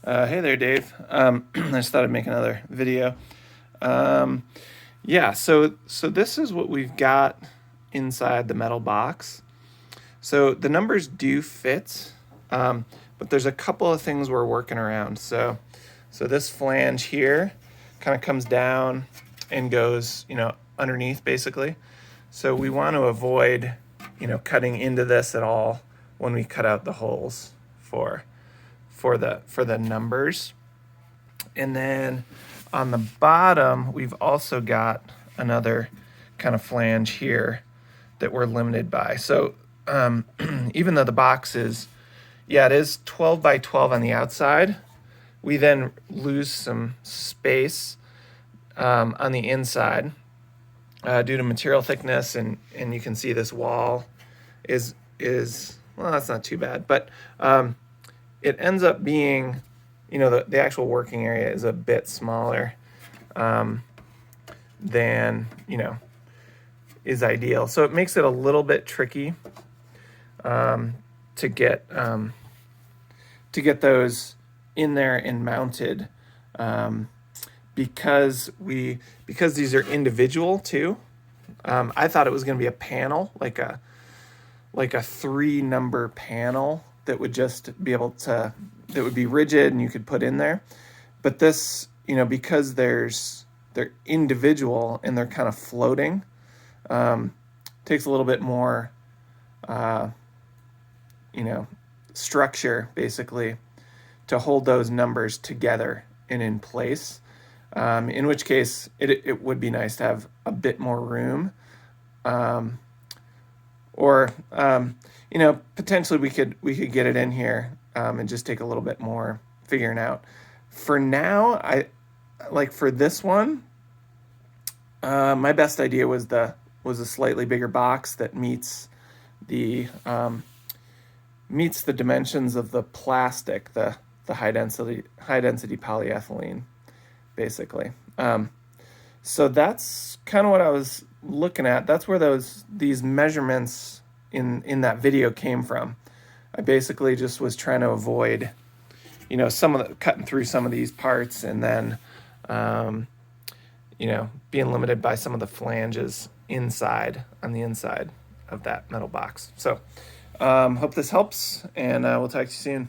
Hey there, Dave. I just thought I'd make another video. Yeah, so this is what we've got inside the metal box. So the numbers do fit, but there's a couple of things we're working around. So this flange here kind of comes down and goes, underneath basically. So we want to avoid, cutting into this at all when we cut out the holes for the numbers. And then on the bottom, we've also got another kind of flange here that we're limited by. So even though the box is, it is 12 by 12 on the outside, we then lose some space on the inside due to material thickness, and you can see this wall is well, that's not too bad, but it ends up being, the actual working area is a bit smaller than, is ideal. So it makes it a little bit tricky to get those in there and mounted because these are individual too. I thought it was going to be a panel, like a 3-number panel that would just be able to, that would be rigid and you could put in there. But this, because they're individual and they're kind of floating, takes a little bit more, structure basically to hold those numbers together and in place. In which case it would be nice to have a bit more room. Or potentially we could get it in here and just take a little bit more figuring out. For now, for this one, my best idea was a slightly bigger box that meets the dimensions of the plastic, the high density polyethylene, basically. So that's kind of what I was looking at. That's where these measurements in that video came from. I basically just was trying to avoid, cutting through some of these parts and then, being limited by some of the flanges on the inside of that metal box. So hope this helps, and we'll talk to you soon.